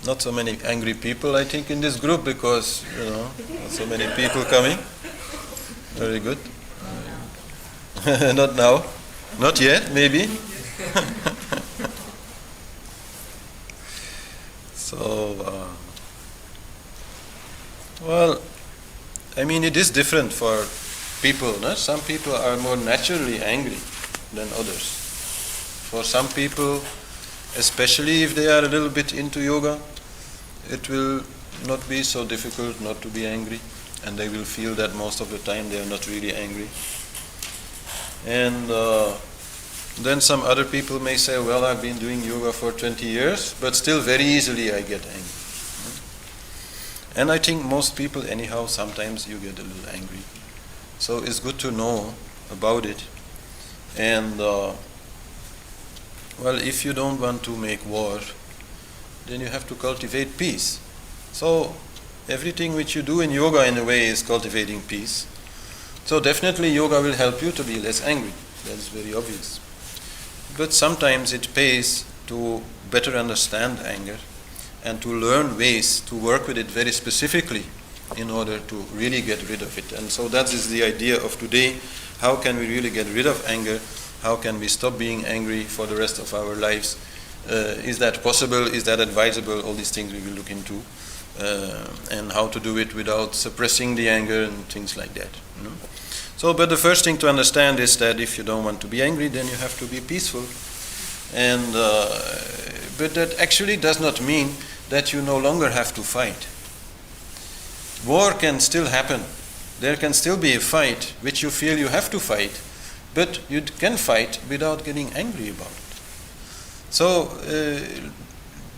Not so many angry people, I think, in this group because, not so many people coming. Very good. Not now. Not yet, maybe. So, it is different for people. No? Some people are more naturally angry than others. For some people, especially if they are a little bit into yoga, it will not be so difficult not to be angry, and they will feel that most of the time they are not really angry. And then some other people may say, well, I've been doing yoga for 20 years, but still very easily I get angry. And I think most people, anyhow, sometimes you get a little angry. So it's good to know about it. And if you don't want to make war, then you have to cultivate peace. So everything which you do in yoga in a way is cultivating peace. So definitely yoga will help you to be less angry. That is very obvious. But sometimes it pays to better understand anger and to learn ways to work with it very specifically in order to really get rid of it. And so that is the idea of today. How can we really get rid of anger? How can we stop being angry for the rest of our lives? Is that possible? Is that advisable? All these things we will look into. And how to do it without suppressing the anger and things like that. So, but the first thing to understand is that if you don't want to be angry, then you have to be peaceful. And but that actually does not mean that you no longer have to fight. War can still happen. There can still be a fight which you feel you have to fight, but you can fight without getting angry about it. So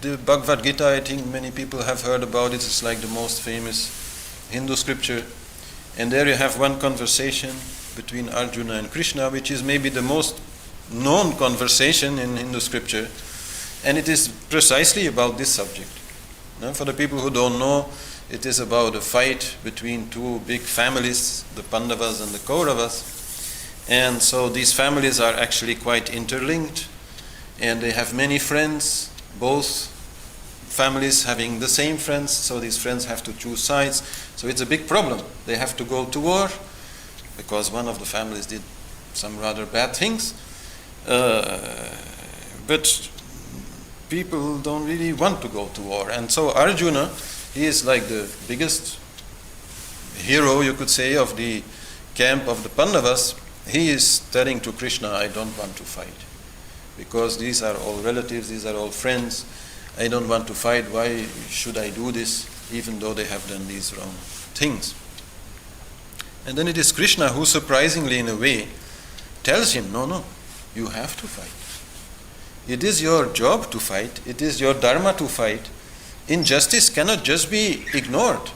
the Bhagavad Gita, I think many people have heard about it. It's like the most famous Hindu scripture. And there you have one conversation between Arjuna and Krishna, which is maybe the most known conversation in Hindu scripture. And it is precisely about this subject. Now, for the people who don't know, it is about a fight between two big families, the Pandavas and the Kauravas. And so these families are actually quite interlinked, and they have many friends, both families having the same friends, so these friends have to choose sides. So it's a big problem. They have to go to war because one of the families did some rather bad things. But people don't really want to go to war. And so Arjuna, he is like the biggest hero, you could say, of the camp of the Pandavas. He is telling to Krishna, I don't want to fight. Because these are all relatives, these are all friends. I don't want to fight. Why should I do this, even though they have done these wrong things? And then it is Krishna who, surprisingly in a way, tells him, no, you have to fight. It is your job to fight. It is your dharma to fight. Injustice cannot just be ignored.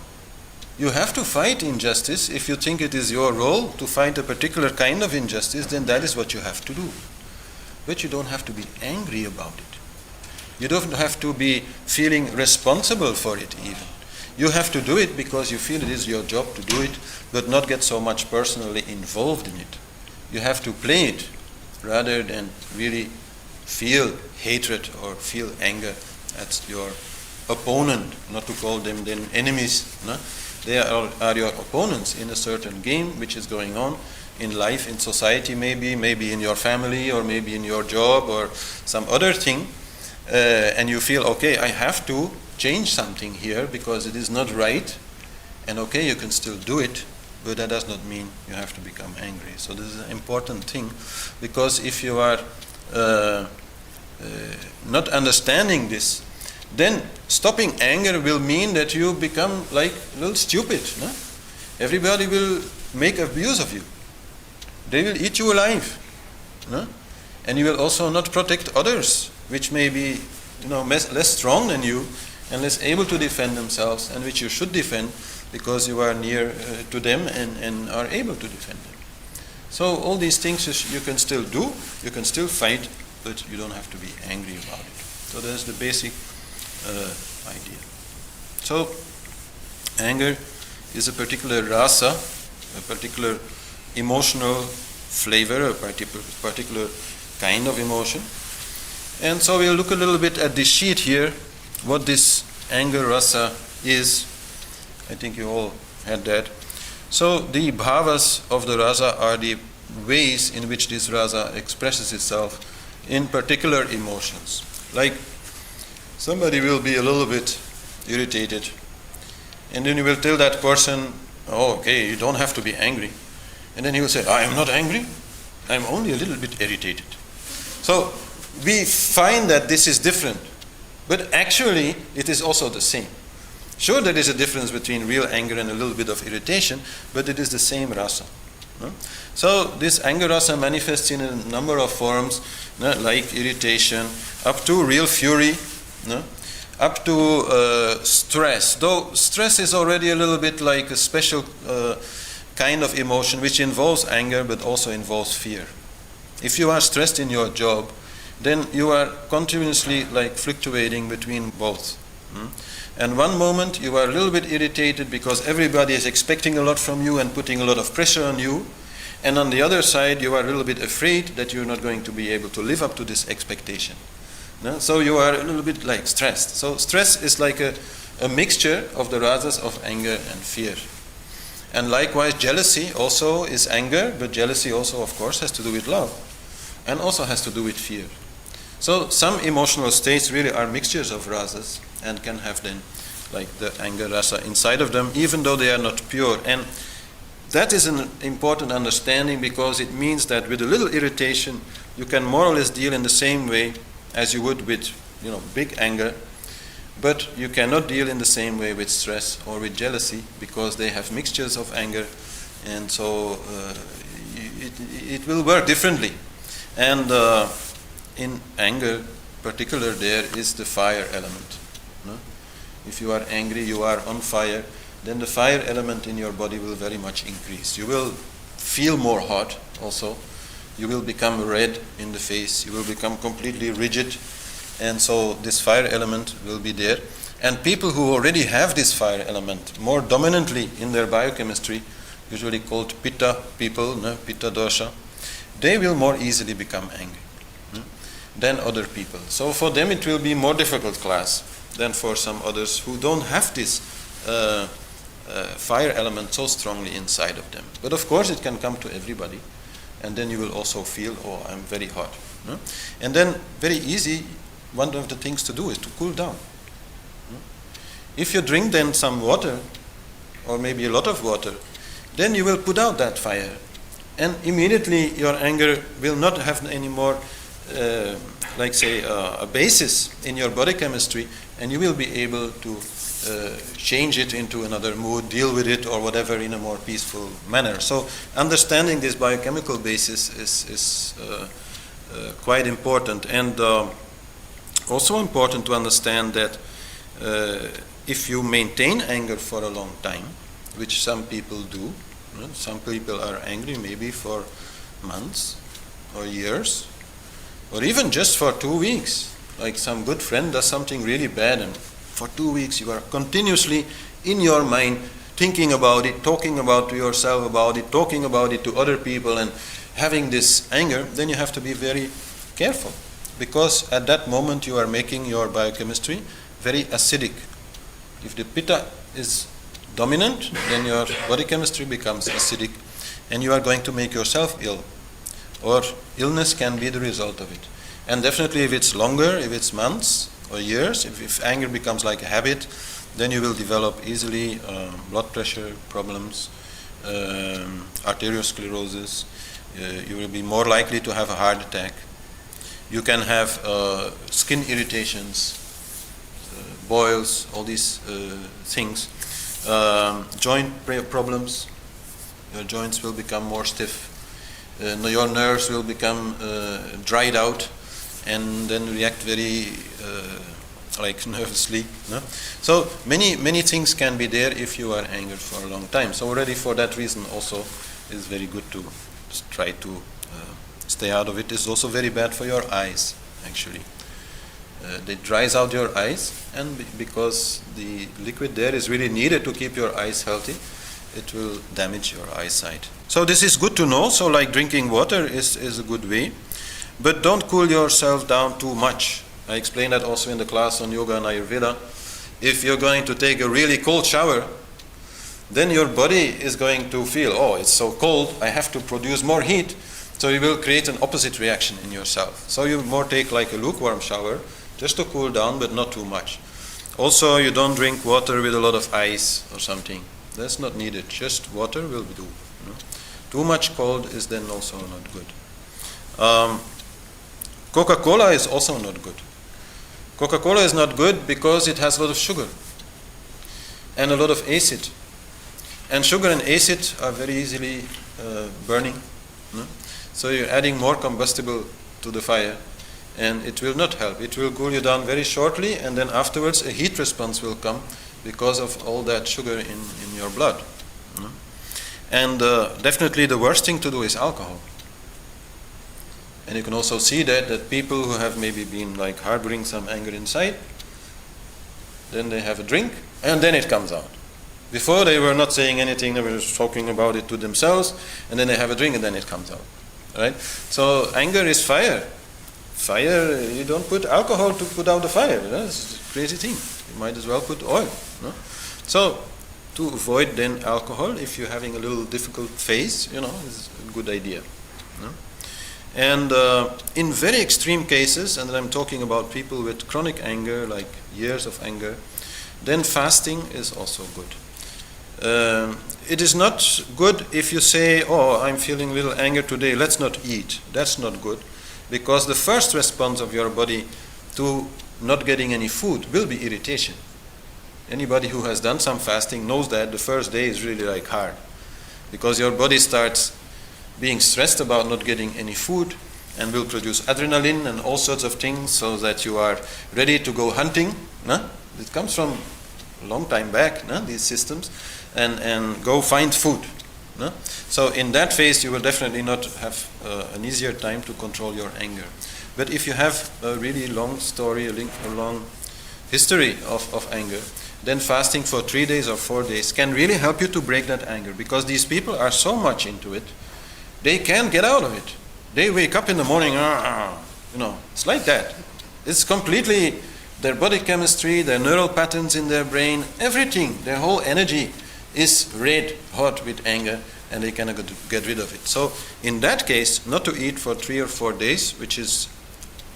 You have to fight injustice. If you think it is your role to fight a particular kind of injustice, then that is what you have to do. But you don't have to be angry about it. You don't have to be feeling responsible for it even. You have to do it because you feel it is your job to do it, but not get so much personally involved in it. You have to play it rather than really feel hatred or feel anger at your opponent, not to call them then enemies. No? They are your opponents in a certain game which is going on in life, in society maybe in your family, or maybe in your job or some other thing. And you feel, okay, I have to change something here because it is not right. And okay, you can still do it, but that does not mean you have to become angry. So this is an important thing, because if you are not understanding this, then stopping anger will mean that you become like a little stupid. No? Everybody will make abuse of you. They will eat you alive. No? And you will also not protect others, which may be less strong than you and less able to defend themselves, and which you should defend because you are near to them and are able to defend them. So all these things you can still do, you can still fight, but you don't have to be angry about it. So that's the basic idea. So anger is a particular rasa, a particular emotional flavor, a particular kind of emotion. And so we'll look a little bit at this sheet here, what this anger rasa is. I think you all had that. So the bhavas of the rasa are the ways in which this rasa expresses itself in particular emotions. Like somebody will be a little bit irritated, and then you will tell that person, oh, okay, you don't have to be angry. And then he will say, I am not angry, I am only a little bit irritated. So we find that this is different, but actually it is also the same. Sure, there is a difference between real anger and a little bit of irritation, but it is the same rasa. No? So this anger rasa manifests in a number of forms, no? Like irritation, up to real fury, no? Up to stress. Though stress is already a little bit like a special kind of emotion which involves anger but also involves fear. If you are stressed in your job, then you are continuously like fluctuating between both. And one moment you are a little bit irritated because everybody is expecting a lot from you and putting a lot of pressure on you. And on the other side, you are a little bit afraid that you're not going to be able to live up to this expectation. No? So you are a little bit like stressed. So stress is like a mixture of the rasas of anger and fear. And likewise, jealousy also is anger, but jealousy also, of course, has to do with love and also has to do with fear. So some emotional states really are mixtures of rasas and can have then like the anger rasa inside of them, even though they are not pure. And that is an important understanding, because it means that with a little irritation, you can more or less deal in the same way as you would with, big anger, but you cannot deal in the same way with stress or with jealousy, because they have mixtures of anger, and so it will work differently. And in anger, particular, there is the fire element. No? If you are angry, you are on fire, then the fire element in your body will very much increase. You will feel more hot also. You will become red in the face. You will become completely rigid. And so this fire element will be there. And people who already have this fire element more dominantly in their biochemistry, usually called pitta people, pitta dosha, they will more easily become angry than other people. So for them it will be more difficult class than for some others who don't have this fire element so strongly inside of them. But of course it can come to everybody, and then you will also feel, oh, I'm very hot. And then very easy, one of the things to do is to cool down. If you drink then some water, or maybe a lot of water, then you will put out that fire, and immediately your anger will not have any more a basis in your body chemistry, and you will be able to change it into another mood, deal with it or whatever in a more peaceful manner. So understanding this biochemical basis is quite important, and also important to understand that if you maintain anger for a long time, which some people do, some people are angry maybe for months or years, or even just for 2 weeks. Like some good friend does something really bad, and for 2 weeks you are continuously in your mind thinking about it, talking about to yourself about it, talking about it to other people, and having this anger, then you have to be very careful, because at that moment you are making your biochemistry very acidic. If the pitta is dominant, then your body chemistry becomes acidic, and you are going to make yourself ill, or illness can be the result of it. And definitely if it's longer, if it's months or years, if anger becomes like a habit, then you will develop easily blood pressure problems, arteriosclerosis. You will be more likely to have a heart attack. You can have skin irritations, boils, all these things. Joint problems. Your joints will become more stiff. Your nerves will become dried out, and then react very nervously. No? So many things can be there if you are angered for a long time. So already for that reason also it's very good to try to stay out of it. It's also very bad for your eyes, actually. It dries out your eyes, and because the liquid there is really needed to keep your eyes healthy, it will damage your eyesight. So this is good to know. So like drinking water is a good way, but don't cool yourself down too much. I explained that also in the class on yoga and Ayurveda. If you're going to take a really cold shower, then your body is going to feel, oh, it's so cold, I have to produce more heat. So you will create an opposite reaction in yourself. So you more take like a lukewarm shower, just to cool down, but not too much. Also, you don't drink water with a lot of ice or something. That's not needed. Just water will do. Too much cold is then also not good. Coca-Cola is also not good. Coca-Cola is not good because it has a lot of sugar and a lot of acid. And sugar and acid are very easily burning. So you're adding more combustible to the fire, and it will not help. It will cool you down very shortly, and then afterwards a heat response will come because of all that sugar in your blood. And definitely the worst thing to do is alcohol. And you can also see that people who have maybe been like harboring some anger inside, then they have a drink, and then it comes out. Before they were not saying anything, they were just talking about it to themselves, and then they have a drink, and then it comes out. Right? So anger is fire. Fire, you don't put alcohol to put out the fire. It's a crazy thing. You might as well put oil. So to avoid then alcohol, if you're having a little difficult phase, is a good idea. And in very extreme cases, and I'm talking about people with chronic anger, like years of anger, then fasting is also good. It is not good if you say, oh, I'm feeling a little anger today, let's not eat. That's not good, because the first response of your body to not getting any food will be irritation. Anybody who has done some fasting knows that the first day is really like hard, because your body starts being stressed about not getting any food and will produce adrenaline and all sorts of things so that you are ready to go hunting. It comes from a long time back, these systems, and go find food. So in that phase you will definitely not have an easier time to control your anger. But if you have a really long story, a long history of anger, then fasting for 3 days or 4 days can really help you to break that anger, because these people are so much into it, they can't get out of it. They wake up in the morning, it's like that. It's completely their body chemistry, their neural patterns in their brain, everything, their whole energy is red hot with anger, and they cannot get rid of it. So in that case, not to eat for 3 or 4 days, which is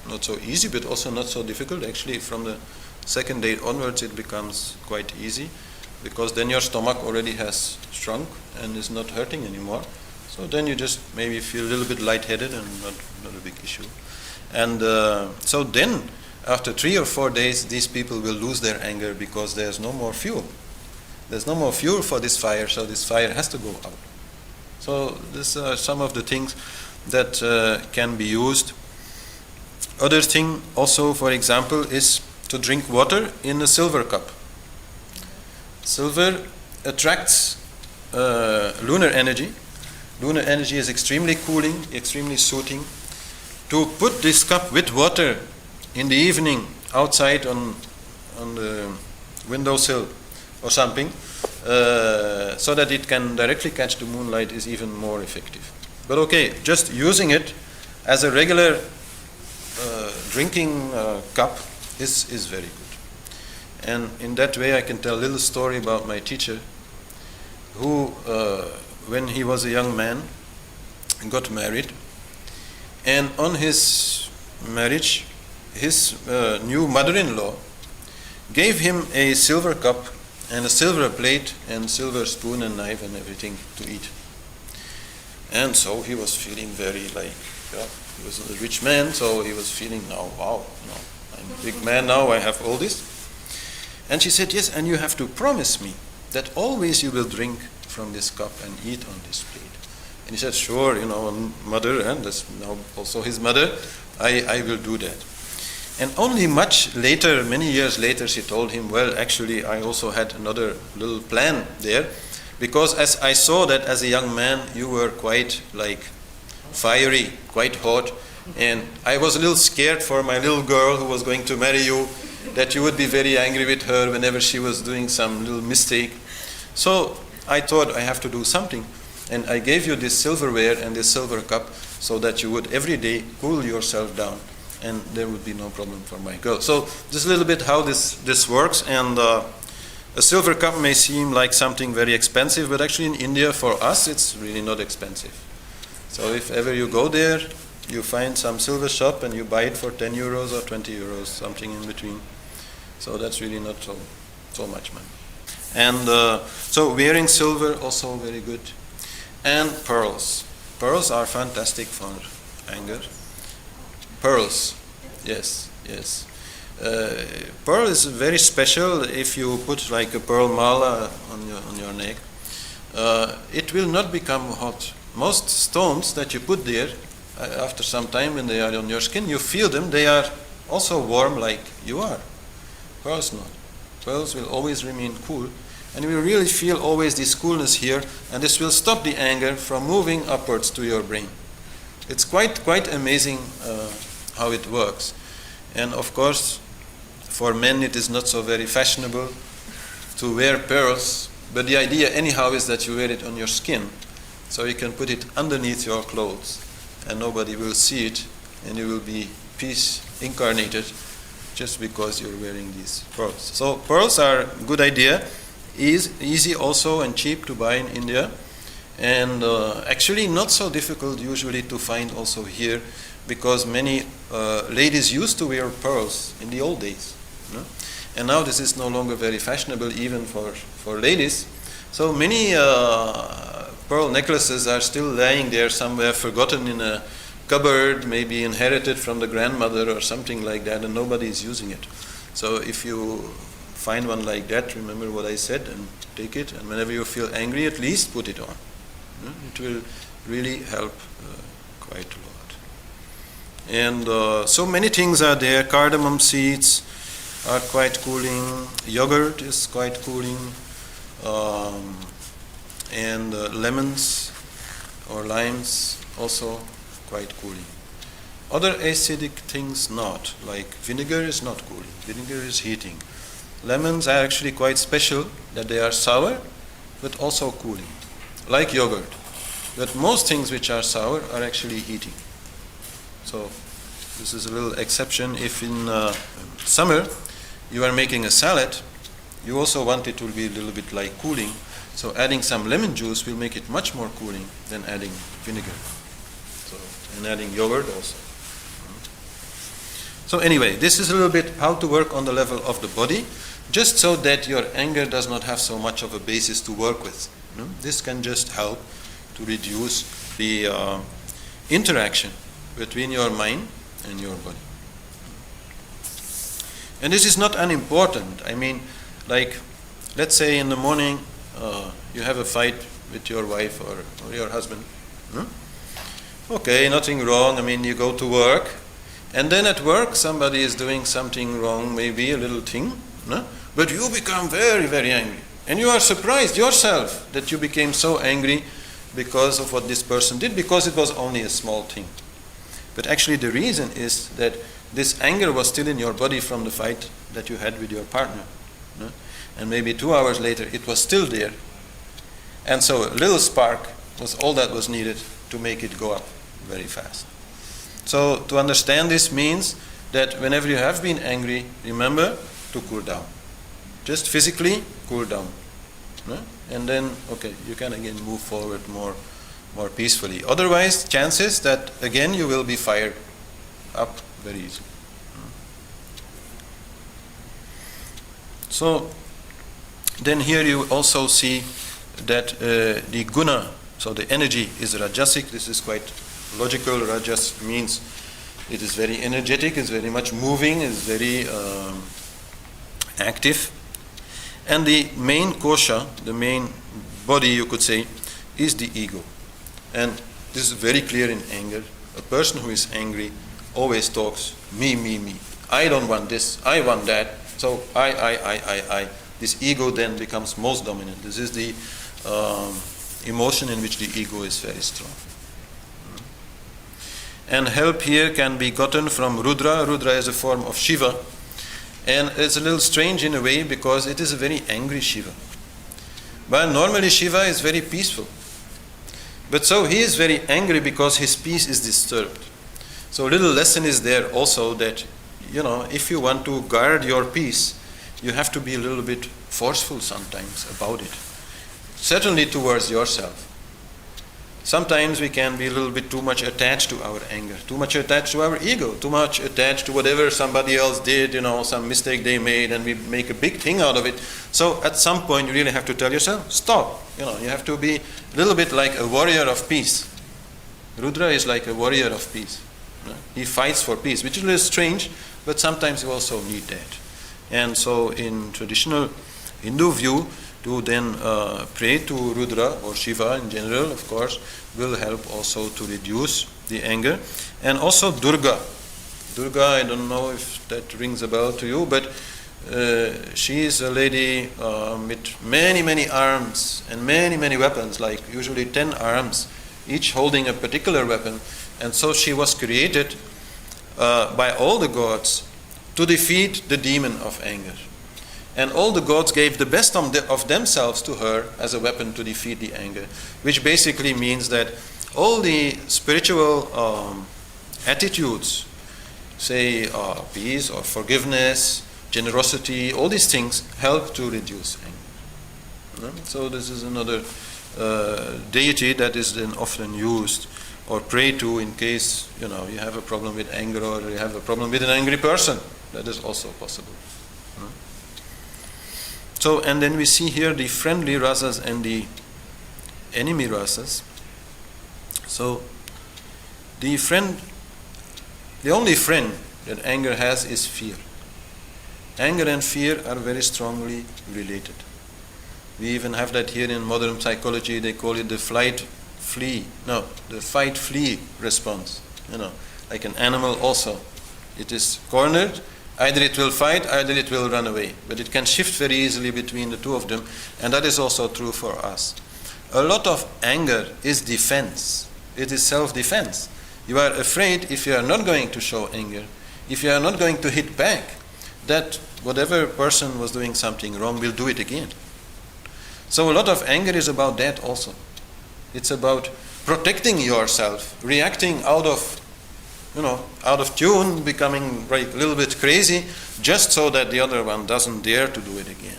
not so easy, but also not so difficult. Actually, from the second day onwards, it becomes quite easy, because then your stomach already has shrunk and is not hurting anymore. So then you just maybe feel a little bit lightheaded and not a big issue. And so then, after 3 or 4 days, these people will lose their anger, because there's no more fuel. There's no more fuel for this fire, so this fire has to go out. So these are some of the things that can be used. Other thing also, for example, is to drink water in a silver cup. Silver attracts lunar energy. Lunar energy is extremely cooling, extremely soothing. To put this cup with water in the evening outside on the windowsill or something, so that it can directly catch the moonlight, is even more effective. But okay, just using it as a regular drinking cup is very good. And in that way I can tell a little story about my teacher, who when he was a young man got married, and on his marriage his new mother-in-law gave him a silver cup and a silver plate and silver spoon and knife and everything to eat. And so he was feeling very he was a rich man, so he was feeling now, wow, I'm a big man now, I have all this. And she said, yes, and you have to promise me that always you will drink from this cup and eat on this plate. And he said, sure, mother, and that's now also his mother, I will do that. And only much later, many years later, she told him, well, actually, I also had another little plan there, because as I saw that as a young man, you were quite fiery, quite hot, and I was a little scared for my little girl who was going to marry you, that you would be very angry with her whenever she was doing some little mistake. So I thought I have to do something, and I gave you this silverware and this silver cup so that you would every day cool yourself down and there would be no problem for my girl. So this is a little bit how this works, and a silver cup may seem like something very expensive, but actually in India for us it's really not expensive. So if ever you go there, you find some silver shop and you buy it for 10 euros or 20 euros, something in between. So that's really not so much money. And so wearing silver also very good. And pearls. Pearls are fantastic for anger. Pearls, yes. Pearl is very special. If you put like a pearl mala on your neck, it will not become hot. Most stones that you put there, after some time when they are on your skin, you feel them, they are also warm like you are. Pearls not. Pearls will always remain cool, and you will really feel always this coolness here, and this will stop the anger from moving upwards to your brain. It's quite amazing how it works. And of course, for men it is not so very fashionable to wear pearls, but the idea anyhow is that you wear it on your skin, so you can put it underneath your clothes, and nobody will see it, and you will be peace incarnated just because you're wearing these pearls. So pearls are a good idea, easy also and cheap to buy in India, and actually not so difficult usually to find also here, because many ladies used to wear pearls in the old days, no? And now this is no longer very fashionable even for ladies. So many pearl necklaces are still lying there somewhere, forgotten in a cupboard, maybe inherited from the grandmother or something like that, and nobody is using it. So if you find one like that, remember what I said and take it, and whenever you feel angry, at least put it on. It will really help quite a lot. And so many things are there. Cardamom seeds are quite cooling. Yogurt is quite cooling. And lemons or limes also quite cooling. Other acidic things not, like vinegar is not cooling. Vinegar is heating. Lemons are actually quite special, that they are sour but also cooling, like yogurt. But most things which are sour are actually heating. So this is a little exception. If in summer you are making a salad, you also want it to be a little bit like cooling. So adding some lemon juice will make it much more cooling than adding vinegar. So, and adding yogurt also. So anyway, this is a little bit how to work on the level of the body, just so that your anger does not have so much of a basis to work with. This can just help to reduce the interaction between your mind and your body. And this is not unimportant. I mean, like, let's say in the morning you have a fight with your wife or your husband. Okay, nothing wrong. I mean, you go to work, and then at work somebody is doing something wrong, maybe a little thing, but you become very, very angry. And you are surprised yourself that you became so angry because of what this person did, because it was only a small thing. But actually the reason is that this anger was still in your body from the fight that you had with your partner. And maybe 2 hours later it was still there. And so a little spark was all that was needed to make it go up very fast. So to understand this means that whenever you have been angry, remember to cool down. Just physically cool down. And then, okay, you can again move forward more peacefully. Otherwise, chances that again you will be fired up very easily. So then here you also see that the guna, so the energy is rajasic. This is quite logical. Rajas means it is very energetic, it's very much moving, it's very active. And the main kosha, the main body you could say, is the ego. And this is very clear in anger. A person who is angry always talks me, me, me. I don't want this, I want that. So I. This ego then becomes most dominant. This is the emotion in which the ego is very strong. And help here can be gotten from Rudra. Rudra is a form of Shiva. And it's a little strange in a way because it is a very angry Shiva. But normally Shiva is very peaceful. But so he is very angry because his peace is disturbed. So a little lesson is there also that, if you want to guard your peace, you have to be a little bit forceful sometimes about it. Certainly towards yourself. Sometimes we can be a little bit too much attached to our anger, too much attached to our ego, too much attached to whatever somebody else did, some mistake they made, and we make a big thing out of it. So at some point you really have to tell yourself, stop. You have to be a little bit like a warrior of peace. Rudra is like a warrior of peace. He fights for peace, which is a little strange, but sometimes you also need that. And so in traditional Hindu view, to then pray to Rudra or Shiva in general, of course, will help also to reduce the anger. And also Durga. Durga, I don't know if that rings a bell to you, but she is a lady with many, many arms and many, many weapons, like usually 10 arms, each holding a particular weapon. And so she was created by all the gods to defeat the demon of anger. And all the gods gave the best of themselves to her as a weapon to defeat the anger, which basically means that all the spiritual attitudes, say peace or forgiveness, generosity, all these things help to reduce anger. So this is another deity that is then often used or prayed to in case you have a problem with anger or you have a problem with an angry person. That is also possible. So, and then we see here the friendly rasas and the enemy rasas. So, the only friend that anger has is fear. Anger and fear are very strongly related. We even have that here in modern psychology. They call it the fight-flee response. Like an animal also. It is cornered. Either it will fight, either it will run away. But it can shift very easily between the two of them. And that is also true for us. A lot of anger is defense. It is self-defense. You are afraid if you are not going to show anger, if you are not going to hit back, that whatever person was doing something wrong will do it again. So a lot of anger is about that also. It's about protecting yourself, reacting out of tune, becoming a little bit crazy, just so that the other one doesn't dare to do it again.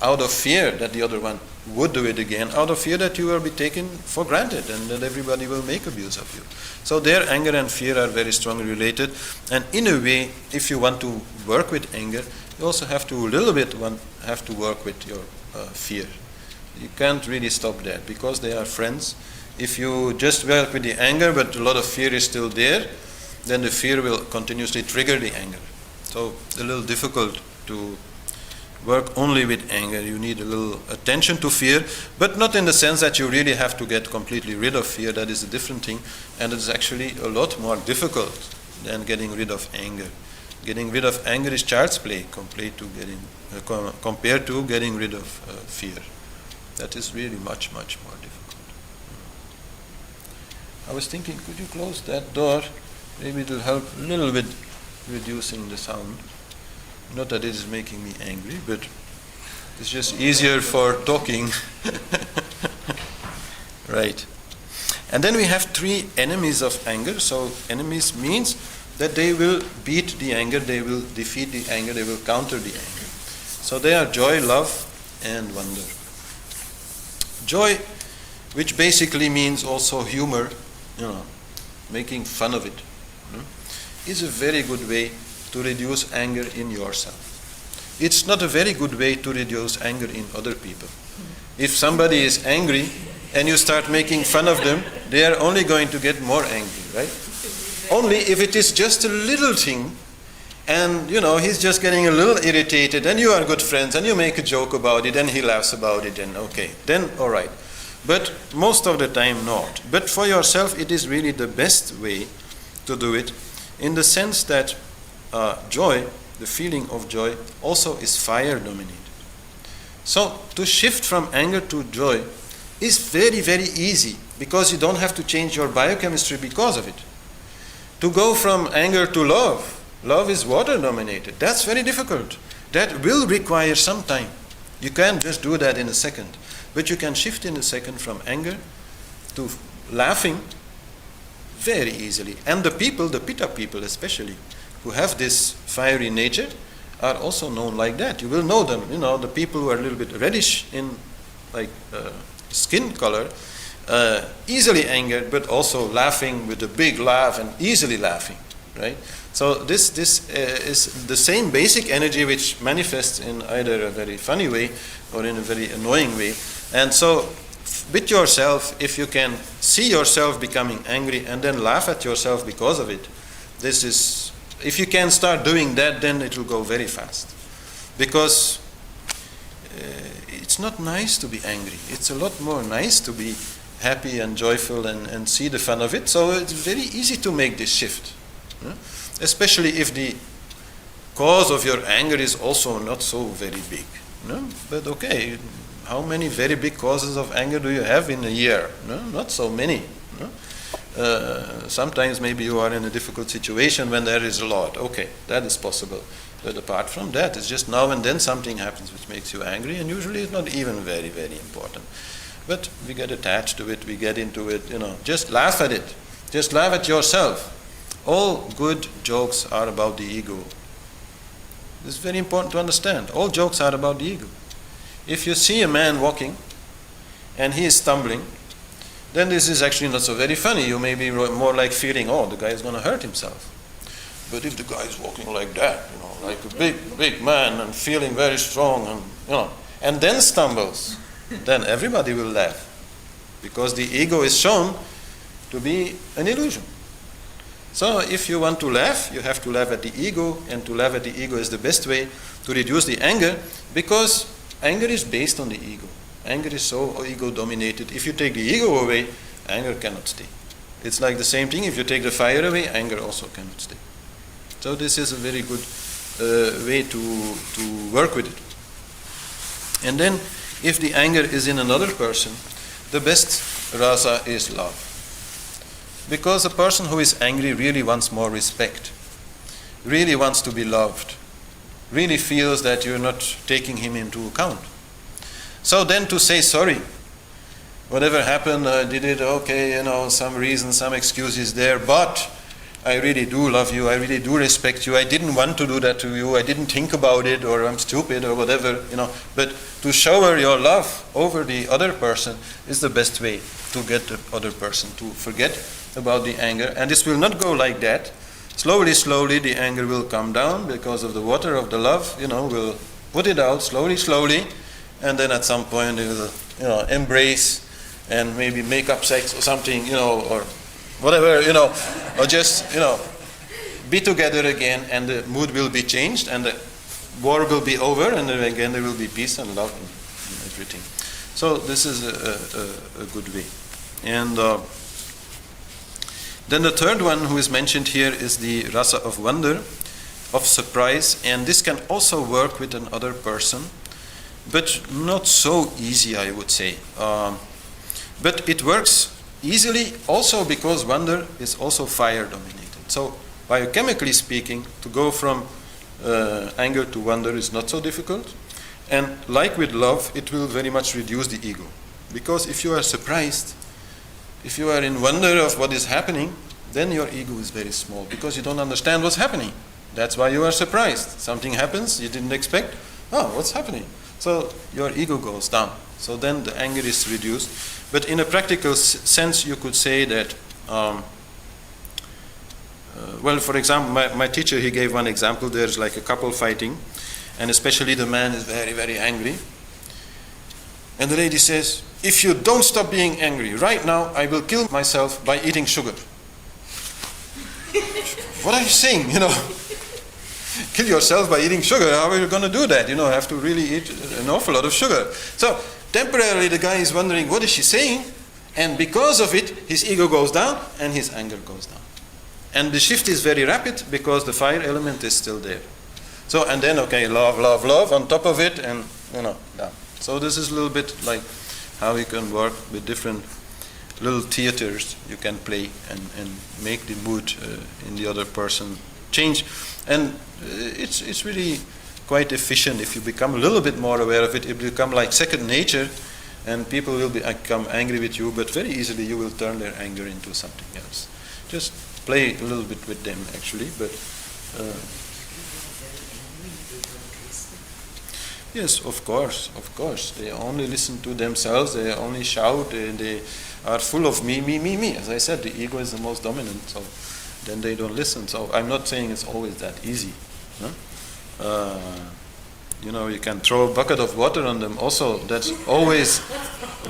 Out of fear that the other one would do it again, out of fear that you will be taken for granted and that everybody will make abuse of you. So their anger and fear are very strongly related. And in a way, if you want to work with anger, you also have to work with your fear. You can't really stop that because they are friends. If you just work with the anger, but a lot of fear is still there, then the fear will continuously trigger the anger. So it's a little difficult to work only with anger. You need a little attention to fear, but not in the sense that you really have to get completely rid of fear. That is a different thing, and it's actually a lot more difficult than getting rid of anger. Getting rid of anger is child's play compared to getting rid of fear. That is really much, much more difficult. I was thinking, could you close that door? Maybe it will help a little bit reducing the sound. Not that it is making me angry, but it's just easier for talking. Right. And then we have 3 enemies of anger. So enemies means that they will beat the anger, they will defeat the anger, they will counter the anger. So they are joy, love, and wonder. Joy, which basically means also humor, making fun of it, is a very good way to reduce anger in yourself. It's not a very good way to reduce anger in other people. If somebody is angry and you start making fun of them, they are only going to get more angry, right? Only if it is just a little thing and he's just getting a little irritated and you are good friends and you make a joke about it and he laughs about it and okay, then all right. But most of the time not. But for yourself it is really the best way to do it, in the sense that joy, the feeling of joy, also is fire dominated. So to shift from anger to joy is very, very easy because you don't have to change your biochemistry because of it. To go from anger to love is water dominated. That's very difficult. That will require some time. You can't just do that in a second. But you can shift in a second from anger to laughing, very easily. And the people, the Pitta people especially, who have this fiery nature, are also known like that. You will know them, the people who are a little bit reddish in skin color, easily angered, but also laughing with a big laugh and easily laughing, right? So this is the same basic energy which manifests in either a very funny way or in a very annoying way. And so with yourself, if you can see yourself becoming angry and then laugh at yourself because of it, if you can start doing that, then it will go very fast. Because it's not nice to be angry. It's a lot more nice to be happy and joyful and see the fun of it. So it's very easy to make this shift. Especially if the cause of your anger is also not so very big. But okay, how many very big causes of anger do you have in a year? Not so many. Sometimes maybe you are in a difficult situation when there is a lot. Okay, that is possible. But apart from that, it's just now and then something happens which makes you angry, and usually it's not even very, very important. But we get attached to it, we get into it, just laugh at it. Just laugh at yourself. All good jokes are about the ego. It's very important to understand. All jokes are about the ego. If you see a man walking and he is stumbling, then this is actually not so very funny. You may be more like feeling, oh, the guy is going to hurt himself. But if the guy is walking like that, like a big man and feeling very strong and then stumbles, then everybody will laugh. Because the ego is shown to be an illusion. So if you want to laugh, you have to laugh at the ego, and to laugh at the ego is the best way to reduce the anger, because anger is based on the ego. Anger is so ego-dominated. If you take the ego away, anger cannot stay. It's like the same thing. If you take the fire away, anger also cannot stay. So this is a very good way to work with it. And then, if the anger is in another person, the best rasa is love. Because a person who is angry really wants more respect, really wants to be loved, really feels that you're not taking him into account. So then to say sorry, whatever happened, I did it, okay, some reason, some excuse is there, but I really do love you, I really do respect you, I didn't want to do that to you, I didn't think about it, or I'm stupid, or whatever, but to shower your love over the other person is the best way to get the other person to forget about the anger. And this will not go like that. Slowly, the anger will come down because of the water of the love, will put it out slowly, and then at some point it will, embrace and maybe make up sex or something, or whatever, or just, be together again, and the mood will be changed, and the war will be over, and then again there will be peace and love and everything. So this is a good way. And then the third one who is mentioned here is the rasa of wonder, of surprise, and this can also work with another person, but not so easy, I would say. But it works easily also because wonder is also fire dominated. So biochemically speaking, to go from anger to wonder is not so difficult. And like with love, it will very much reduce the ego. Because if you are surprised, if you are in wonder of what is happening, then your ego is very small because you don't understand what's happening. That's why you are surprised. Something happens you didn't expect. Oh, what's happening? So your ego goes down. So then the anger is reduced. But in a practical sense, you could say that, for example, my teacher, he gave one example. There's like a couple fighting, and especially the man is very, very angry. And the lady says, if you don't stop being angry right now, I will kill myself by eating sugar. What are you saying, Kill yourself by eating sugar. How are you going to do that? Have to really eat an awful lot of sugar. So temporarily the guy is wondering, what is she saying? And because of it, his ego goes down and his anger goes down. And the shift is very rapid because the fire element is still there. So, and then, okay, love on top of it, and, down. So this is a little bit like how you can work with different little theaters you can play and make the mood in the other person change. And it's really quite efficient. If you become a little bit more aware of it, it will become like second nature, and people will become angry with you, but very easily you will turn their anger into something else. Just play a little bit with them, actually. But yes, of course. They only listen to themselves. They only shout. They are full of me, me, me, me. As I said, the ego is the most dominant. So then they don't listen. So I'm not saying it's always that easy. Huh? You can throw a bucket of water on them. Also, that's always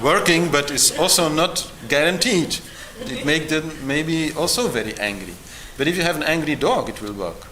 working, but it's also not guaranteed. It makes them maybe also very angry. But if you have an angry dog, it will work.